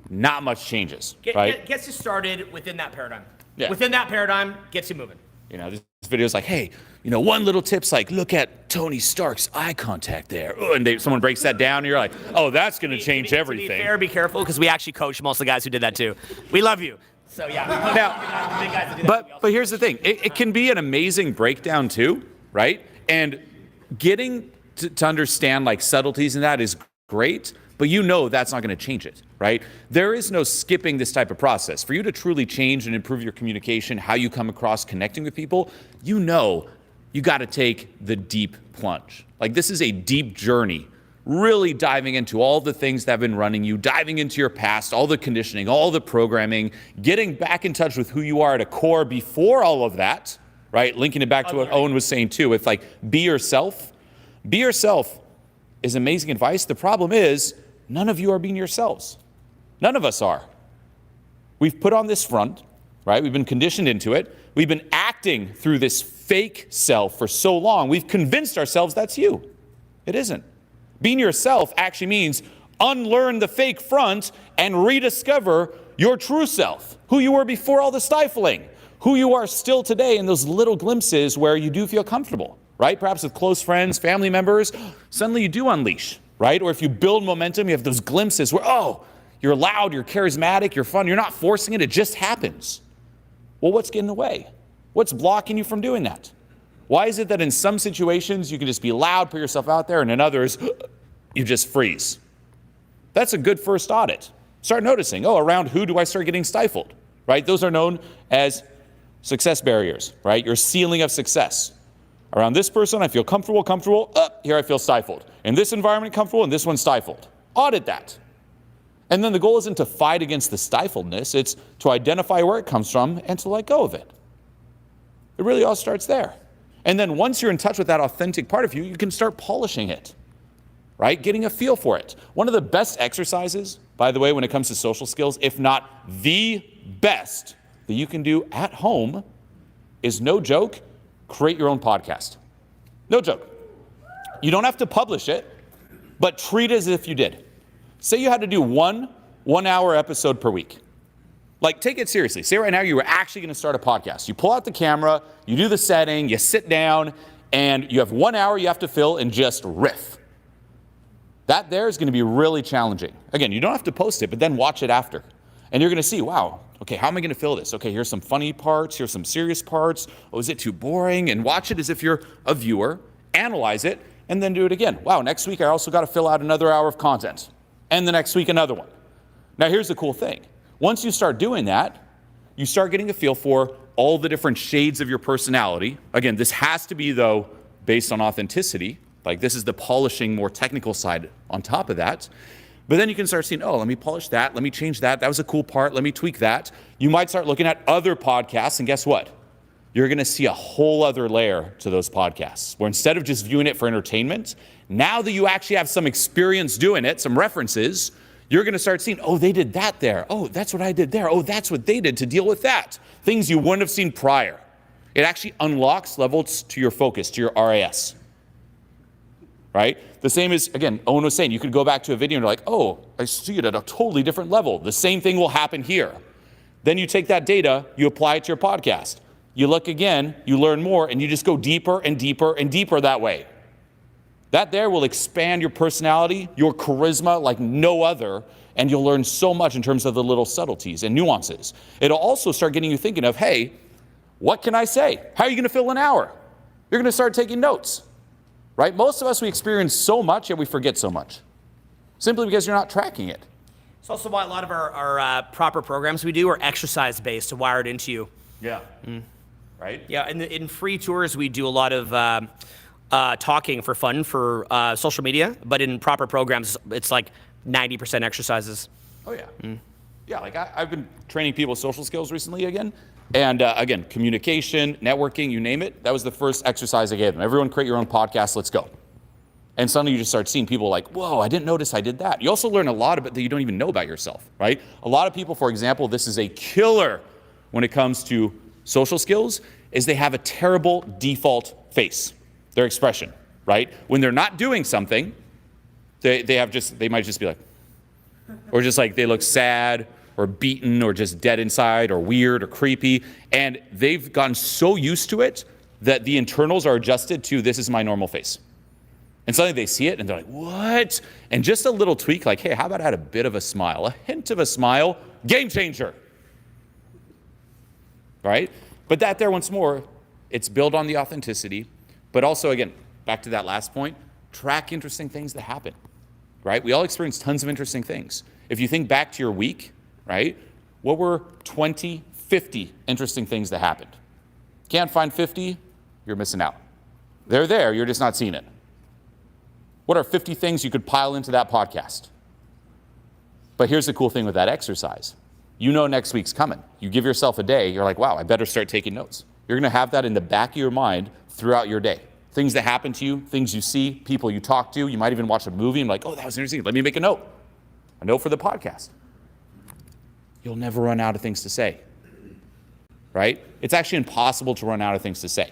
not much changes, right? Gets you started within that paradigm. Yeah. Within that paradigm, gets you moving. You know, this video's like, hey, you know, one little tip's like, look at Tony Stark's eye contact there. Oh, and someone breaks that down, and you're like, oh, that's going to change everything. To be fair, be careful, because we actually coach most of the guys who did that too. We love you. So yeah. Now, but here's the thing. It can be an amazing breakdown too, right? And getting to understand like subtleties in that is great, but you know that's not going to change it, right? There is no skipping this type of process. For you to truly change and improve your communication, how you come across connecting with people, you know you got to take the deep plunge. Like this is a deep journey, really diving into all the things that have been running you, diving into your past, all the conditioning, all the programming, getting back in touch with who you are at a core before all of that, right? Linking it back to what Owen was saying too, with like, be yourself. Be yourself is amazing advice. The problem is, none of you are being yourselves. None of us are. We've put on this front, right? We've been conditioned into it. We've been acting through this fake self for so long. We've convinced ourselves that's you. It isn't. Being yourself actually means unlearn the fake front and rediscover your true self, who you were before all the stifling, who you are still today in those little glimpses where you do feel comfortable, right? Perhaps with close friends, family members, suddenly you do unleash, right? Or if you build momentum, you have those glimpses where, oh, you're loud, you're charismatic, you're fun, you're not forcing it, it just happens. Well, what's getting in the way? What's blocking you from doing that? Why is it that in some situations you can just be loud, put yourself out there, and in others, you just freeze? That's a good first audit. Start noticing, oh, around who do I start getting stifled, right? Those are known as success barriers, right? Your ceiling of success. Around this person, I feel comfortable, here I feel stifled. In this environment, comfortable, and this one stifled. Audit that. And then the goal isn't to fight against the stifledness, it's to identify where it comes from and to let go of it. It really all starts there. And then once you're in touch with that authentic part of you, you can start polishing it, right? Getting a feel for it. One of the best exercises, by the way, when it comes to social skills, if not the best that you can do at home, is, no joke, create your own podcast. No joke. You don't have to publish it, but treat it as if you did. Say you had to do one 1-hour episode per week. Like, take it seriously. Say right now you were actually going to start a podcast. You pull out the camera, you do the setting, you sit down, and you have 1 hour you have to fill and just riff. That there is going to be really challenging. Again, you don't have to post it, but then watch it after. And you're going to see, wow, okay, how am I going to fill this? Okay, here's some funny parts, here's some serious parts. Oh, is it too boring? And watch it as if you're a viewer, analyze it, and then do it again. Wow, next week I also got to fill out another hour of content. And the next week another one. Now here's the cool thing. Once you start doing that, you start getting a feel for all the different shades of your personality. Again, this has to be, though, based on authenticity. Like, this is the polishing, more technical side on top of that. But then you can start seeing, oh, let me polish that, let me change that, that was a cool part, let me tweak that. You might start looking at other podcasts, and guess what? you're going to see a whole other layer to those podcasts, where instead of just viewing it for entertainment, now that you actually have some experience doing it, some references, you're going to start seeing, oh, they did that there. Oh, that's what I did there. Oh, that's what they did to deal with that. Things you wouldn't have seen prior. It actually unlocks levels to your focus, to your RAS. Right? The same as, again, Owen was saying, you could go back to a video and you're like, oh, I see it at a totally different level. The same thing will happen here. Then you take that data, you apply it to your podcast. You look again, you learn more, and you just go deeper and deeper and deeper that way. That there will expand your personality, your charisma like no other, and you'll learn so much in terms of the little subtleties and nuances. It'll also start getting you thinking of, hey, what can I say? How are you going to fill an hour? You're going to start taking notes, right? Most of us, we experience so much, yet we forget so much, simply because you're not tracking it. It's also why a lot of our proper programs we do are exercise-based, wired into you. Yeah. Right? Yeah, in free tours, we do a lot of talking for fun for social media, but in proper programs, it's like 90% exercises. Oh, yeah. Yeah, like I've been training people with social skills recently again. And again, communication, networking, you name it. That was the first exercise I gave them. Everyone create your own podcast, let's go. And suddenly you just start seeing people like, whoa, I didn't notice I did that. You also learn a lot about that you don't even know about yourself, right? A lot of people, for example, this is a killer when it comes to social skills, is they have a terrible default face, their expression, right? When they're not doing something, they might just be like, or just like they look sad or beaten or just dead inside or weird or creepy. And they've gotten so used to it that the internals are adjusted to, this is my normal face. And suddenly they see it and they're like, what? And just a little tweak like, hey, how about I had a bit of a smile, a hint of a smile, game changer. Right? But that there, once more, it's built on the authenticity, but also, again, back to that last point, track interesting things that happen, right? We all experience tons of interesting things. If you think back to your week, right, what were 20, 50 interesting things that happened? Can't find 50, you're missing out. They're there, you're just not seeing it. What are 50 things you could pile into that podcast? But here's the cool thing with that exercise. You know next week's coming. You give yourself a day, you're like, wow, I better start taking notes. You're going to have that in the back of your mind throughout your day. Things that happen to you, things you see, people you talk to. You might even watch a movie and be like, oh, that was interesting. Let me make a note for the podcast. You'll never run out of things to say, right? It's actually impossible to run out of things to say.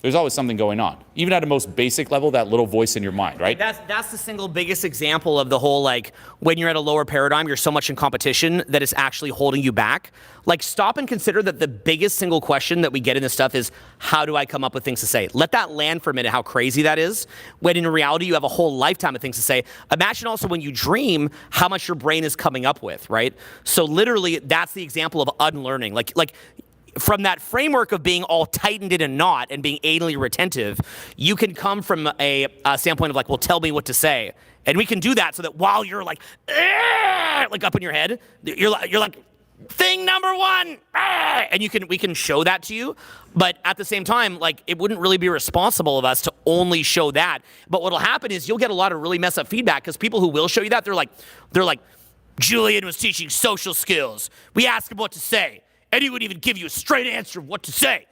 There's always something going on. Even at a most basic level, that little voice in your mind, right? That's the single biggest example of the whole, like, when you're at a lower paradigm, you're so much in competition that it's actually holding you back. Like, stop and consider that the biggest single question that we get in this stuff is, how do I come up with things to say? Let that land for a minute, how crazy that is. When in reality, you have a whole lifetime of things to say. Imagine also when you dream, how much your brain is coming up with, right? So literally, that's the example of unlearning. Like from that framework of being all tightened in a knot and being anally retentive, you can come from a standpoint of like, well, tell me what to say. And we can do that so that while you're like up in your head, you're like, thing number one, and we can show that to you. But at the same time, like, it wouldn't really be responsible of us to only show that. But what'll happen is you'll get a lot of really messed up feedback because people who will show you that, they're like, Julien was teaching social skills. We asked him what to say, and he wouldn't even give you a straight answer of what to say.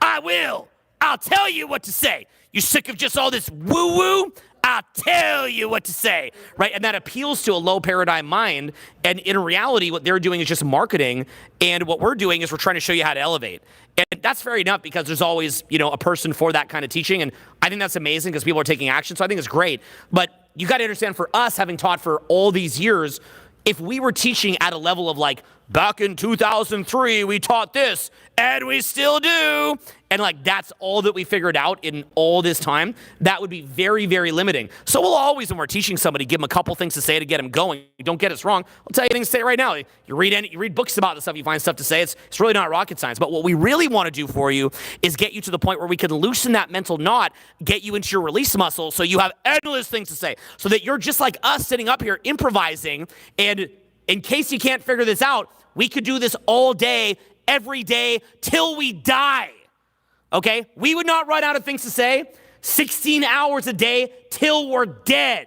I'll tell you what to say. You're sick of just all this woo-woo? I'll tell you what to say, right? And that appeals to a low paradigm mind. And in reality, what they're doing is just marketing. And what we're doing is we're trying to show you how to elevate. And that's fair enough because there's always, a person for that kind of teaching. And I think that's amazing because people are taking action. So I think it's great. But you got to understand, for us, having taught for all these years, if we were teaching at a level of like, back in 2003, we taught this, and we still do, and like that's all that we figured out in all this time, that would be very, very limiting. So we'll always, when we're teaching somebody, give them a couple things to say to get them going. Don't get us wrong. I'll tell you things to say right now. You read books about this stuff, you find stuff to say. It's really not rocket science. But what we really want to do for you is get you to the point where we can loosen that mental knot, get you into your release muscle so you have endless things to say, so that you're just like us sitting up here improvising. And in case you can't figure this out, we could do this all day, every day, till we die, okay? We would not run out of things to say 16 hours a day till we're dead.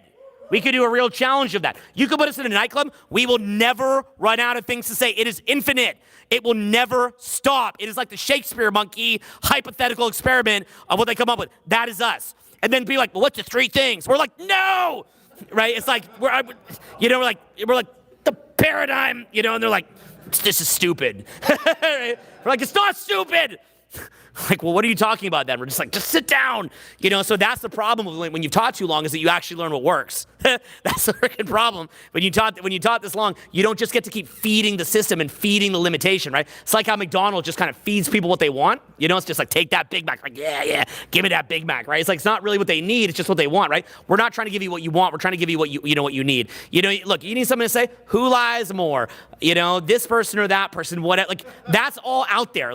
We could do a real challenge of that. You could put us in a nightclub. We will never run out of things to say. It is infinite. It will never stop. It is like the Shakespeare monkey hypothetical experiment of what they come up with. That is us. And then be like, well, what's the 3 things? We're like, no, right? It's like, we're like the paradigm, and they're like, this is stupid. We're like, it's not stupid. Like, well, what are you talking about then? We're just like, just sit down. So that's the problem when you've taught too long, is that you actually learn what works. That's the freaking problem. When you taught this long, you don't just get to keep feeding the system and feeding the limitation, right? It's like how McDonald's just kind of feeds people what they want. It's just like, take that Big Mac. Like, yeah, give me that Big Mac, right? It's like, it's not really what they need. It's just what they want, right? We're not trying to give you what you want. We're trying to give you what what you need. Look, you need something to say, who lies more? This person or that person, whatever. Like, that's all out there.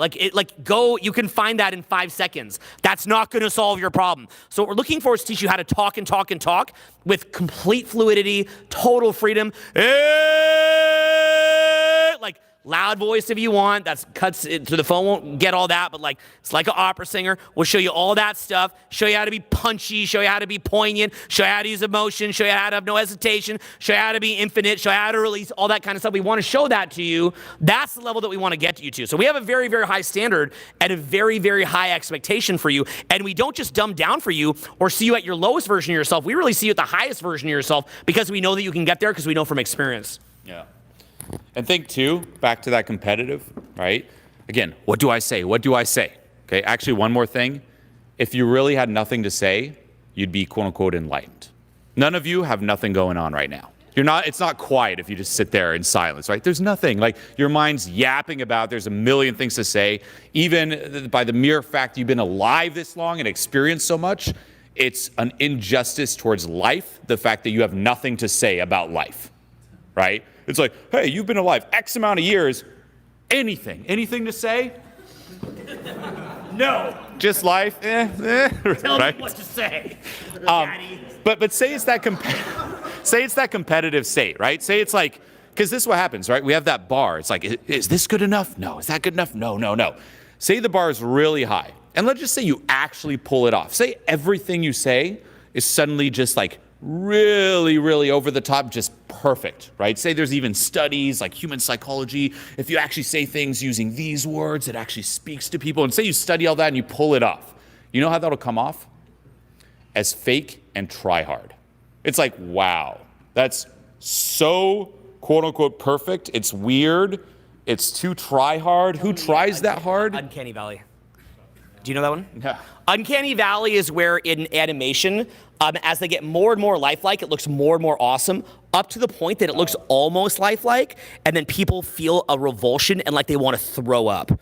Go, you can find that in 5 seconds. That's not going to solve your problem. So what we're looking for is to teach you how to talk and talk and talk with complete fluidity, total freedom. Like, loud voice if you want. That's cuts it so the phone won't get all that, but it's like an opera singer. We'll show you all that stuff, show you how to be punchy, show you how to be poignant, show you how to use emotion, show you how to have no hesitation, show you how to be infinite, show you how to release, all that kind of stuff. We want to show that to you. That's the level that we want to get you to. So we have a very, very high standard and a very, very high expectation for you. And we don't just dumb down for you or see you at your lowest version of yourself. We really see you at the highest version of yourself because we know that you can get there because we know from experience. Yeah. And think too, back to that competitive, right? Again, what do I say? What do I say? Okay, actually one more thing. If you really had nothing to say, you'd be quote unquote enlightened. None of you have nothing going on right now. It's not quiet if you just sit there in silence, right? There's nothing, like your mind's yapping about, there's a million things to say. Even by the mere fact you've been alive this long and experienced so much, it's an injustice towards life, the fact that you have nothing to say about life, right? It's like, hey, you've been alive X amount of years. Anything to say? No. Just life? Tell right? me what to say. But say it's that competitive state, right? Say it's like, because this is what happens, right? We have that bar. It's like, is this good enough? No. Is that good enough? No. Say the bar is really high. And let's just say you actually pull it off. Say everything you say is suddenly just like really, really over the top, just perfect, right? Say there's even studies like human psychology. If you actually say things using these words, it actually speaks to people. And say you study all that and you pull it off. You know how that'll come off? As fake and try hard. It's like, wow, that's so quote unquote perfect. It's weird. It's too try hard. Who tries that hard? Uncanny Valley. Do you know that one? Yeah. Uncanny Valley is where in animation, as they get more and more lifelike, it looks more and more awesome, up to the point that it looks almost lifelike, and then people feel a revulsion and like they want to throw up.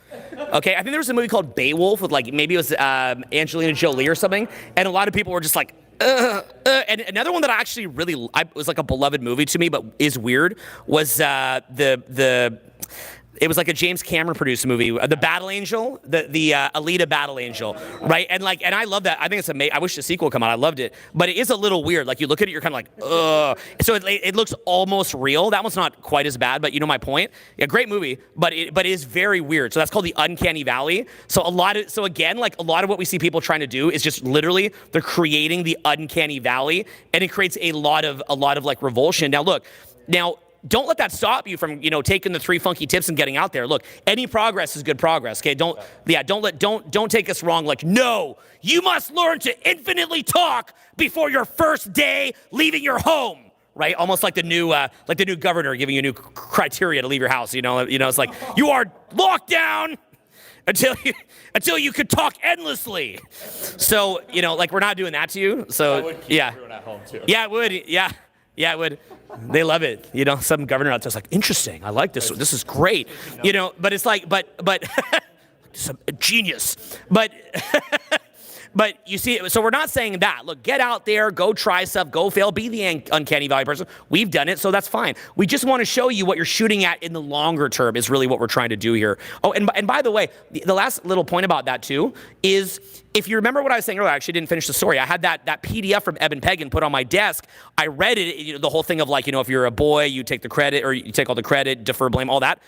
Okay, I think there was a movie called Beowulf with maybe it was Angelina Jolie or something, and a lot of people were just like, and another one that I actually really, was like a beloved movie to me, but is weird, was it was like a James Cameron produced movie, The Battle Angel, the Alita Battle Angel, right? And I love that. I think it's amazing. I wish the sequel would come out. I loved it, but it is a little weird. Like you look at it, you're kind of like, ugh. So it looks almost real. That one's not quite as bad, but you know my point. Yeah, great movie, but it is very weird. So that's called the Uncanny Valley. So a lot of what we see people trying to do is just literally they're creating the Uncanny Valley, and it creates a lot of like revulsion. Now look, don't let that stop you from, taking the 3 funky tips and getting out there. Look, any progress is good progress. Okay, don't take us wrong. Like, no, you must learn to infinitely talk before your first day leaving your home. Right, almost like the new governor giving you new criteria to leave your house. It's like you are locked down until you could talk endlessly. So we're not doing that to you. So that would keep everyone at home too. Yeah, it would. Yeah, it would. They love it. Some governor out there's like, interesting. I like this. This is great. But it's like, but some genius. But you see, so we're not saying that. Look, get out there, go try stuff, go fail, be the Uncanny Valley person. We've done it, so that's fine. We just want to show you what you're shooting at in the longer term is really what we're trying to do here. Oh, and by the way, the last little point about that too is, if you remember what I was saying earlier, I actually didn't finish the story. I had that PDF from Eben Pagan put on my desk. I read it, the whole thing of like, if you're a boy, you take the credit, or you take all the credit, defer blame, all that.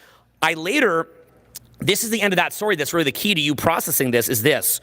This is the end of that story. That's really the key to you processing this is this.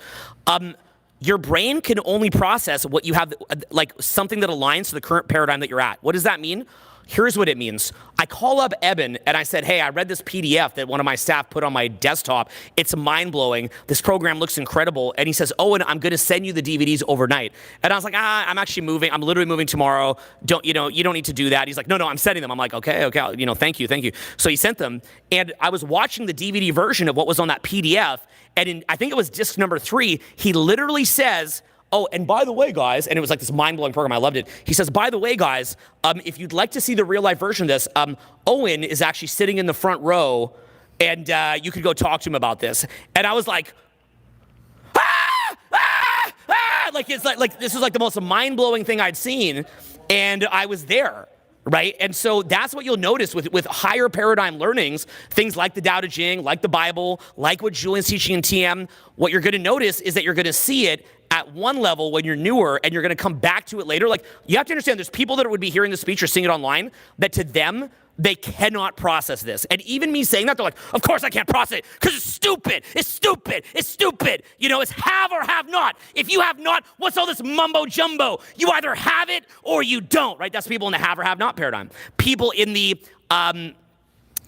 your brain can only process what you have, like something that aligns to the current paradigm that you're at. What does that mean? Here's what it means. I call up Eben and I said, hey, I read this PDF that one of my staff put on my desktop. It's mind-blowing. This program looks incredible. And he says, Owen, I'm going to send you the DVDs overnight. And I was like, I'm actually moving. I'm literally moving tomorrow. You don't need to do that. He's like, no, I'm sending them. I'm like, okay, thank you. So he sent them. And I was watching the DVD version of what was on that PDF. And I think it was disc number 3, he literally says, oh, and by the way, guys, and it was like this mind-blowing program. I loved it. He says, by the way, guys, if you'd like to see the real-life version of this, Owen is actually sitting in the front row, and you could go talk to him about this. And I was like, like it's like this was like the most mind-blowing thing I'd seen, and I was there. Right? And so that's what you'll notice with higher paradigm learnings, things like the Tao Te Ching, like the Bible, like what Julien's teaching in TM. What you're going to notice is that you're going to see it at one level when you're newer, and you're going to come back to it later. Like, you have to understand, there's people that would be hearing the speech or seeing it online that to them, they cannot process this. And even me saying that, they're like, of course I can't process it, because it's stupid. It's stupid. It's stupid. You know, it's have or have not. If you have not, what's all this mumbo jumbo? You either have it or you don't, right? That's people in the have or have not paradigm. People in the,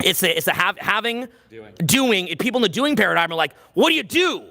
it's the having, doing. People in the doing paradigm are like, what do you do?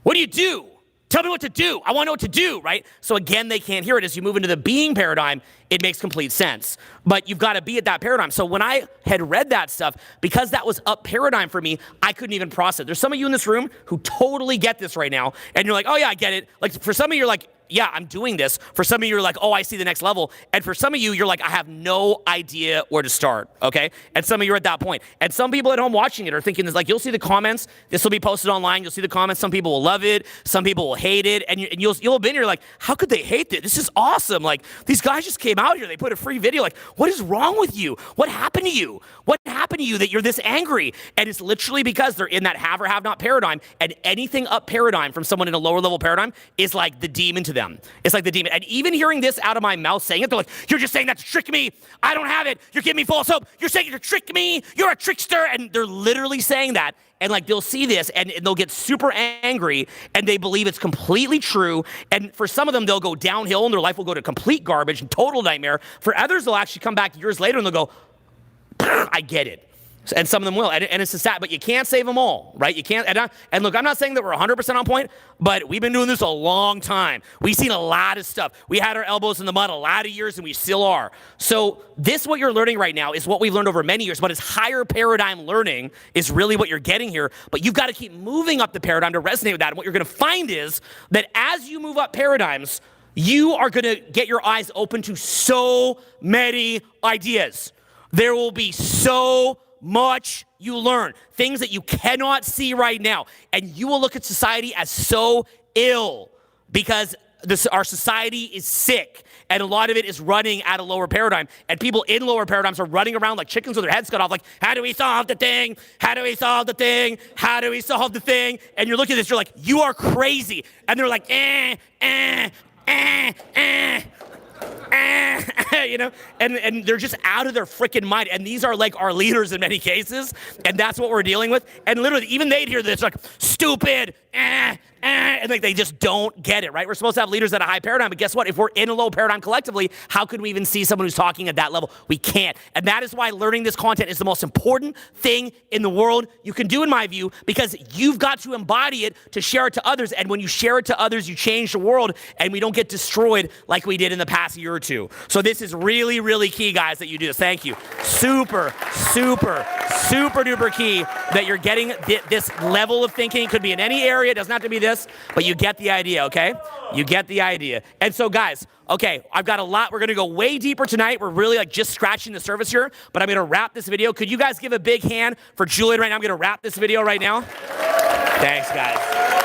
What do you do? Tell me what to do. I want to know what to do, right? So again, they can't hear it. As you move into the being paradigm, it makes complete sense. But you've got to be at that paradigm. So when I had read that stuff, because that was up paradigm for me, I couldn't even process it. There's some of you in this room who totally get this right now, and you're like, oh yeah, I get it. Like for some of you, you're like, yeah, I'm doing this. For some of you, you're like, oh, I see the next level. And for some of you, you're like, I have no idea where to start, okay? And some of you are at that point. And some people at home watching it are thinking, like, you'll see the comments. This will be posted online. You'll see the comments. Some people will love it. Some people will hate it. And you'll have been here like, how could they hate this? This is awesome. Like, these guys just came out here. They put a free video. Like, what is wrong with you? What happened to you? What happened to you that you're this angry? And it's literally because they're in that have or have not paradigm. And anything up paradigm from someone in a lower level paradigm is like the demon to them. It's like the demon. And even hearing this out of my mouth saying it, they're like, you're just saying that to trick me. I don't have it. You're giving me false hope. You're saying it to trick me. You're a trickster. And they're literally saying that. And like, they'll see this and they'll get super angry and they believe it's completely true. And for some of them, they'll go downhill and their life will go to complete garbage and total nightmare. For others, they'll actually come back years later and they'll go, I get it. And some of them will, and it's a sad, but you can't save them all, right? You can't, and look, I'm not saying that we're 100% on point, but we've been doing this a long time. We've seen a lot of stuff. We had our elbows in the mud a lot of years, and we still are. So this, what you're learning right now, is what we've learned over many years, but it's higher paradigm learning is really what you're getting here, but you've got to keep moving up the paradigm to resonate with that, and what you're going to find is that as you move up paradigms, you are going to get your eyes open to so many ideas. There will be so much you learn, things that you cannot see right now. And you will look at society as so ill because our society is sick. And a lot of it is running at a lower paradigm. And people in lower paradigms are running around like chickens with their heads cut off, like, how do we solve the thing? How do we solve the thing? How do we solve the thing? And you're looking at this, you're like, you are crazy. And they're like, you know, and they're just out of their freaking mind. And these are like our leaders in many cases, and that's what we're dealing with. And literally, even they'd hear this like, stupid, and like they just don't get it, right? We're supposed to have leaders at a high paradigm, but guess what? If we're in a low paradigm collectively, how could we even see someone who's talking at that level? We can't. And that is why learning this content is the most important thing in the world you can do, in my view, because you've got to embody it to share it to others. And when you share it to others, you change the world, and we don't get destroyed like we did in the past year or two. So this is really, really key, guys, that you do this. Thank you. Super, super, super duper key that you're getting this level of thinking. It could be in any area. It doesn't have to be this, but you get the idea, okay? You get the idea. And so, guys, okay, I've got a lot. We're going to go way deeper tonight. We're really like just scratching the surface here, but I'm going to wrap this video. Could you guys give a big hand for Julien right now? I'm going to wrap this video right now. Thanks, guys.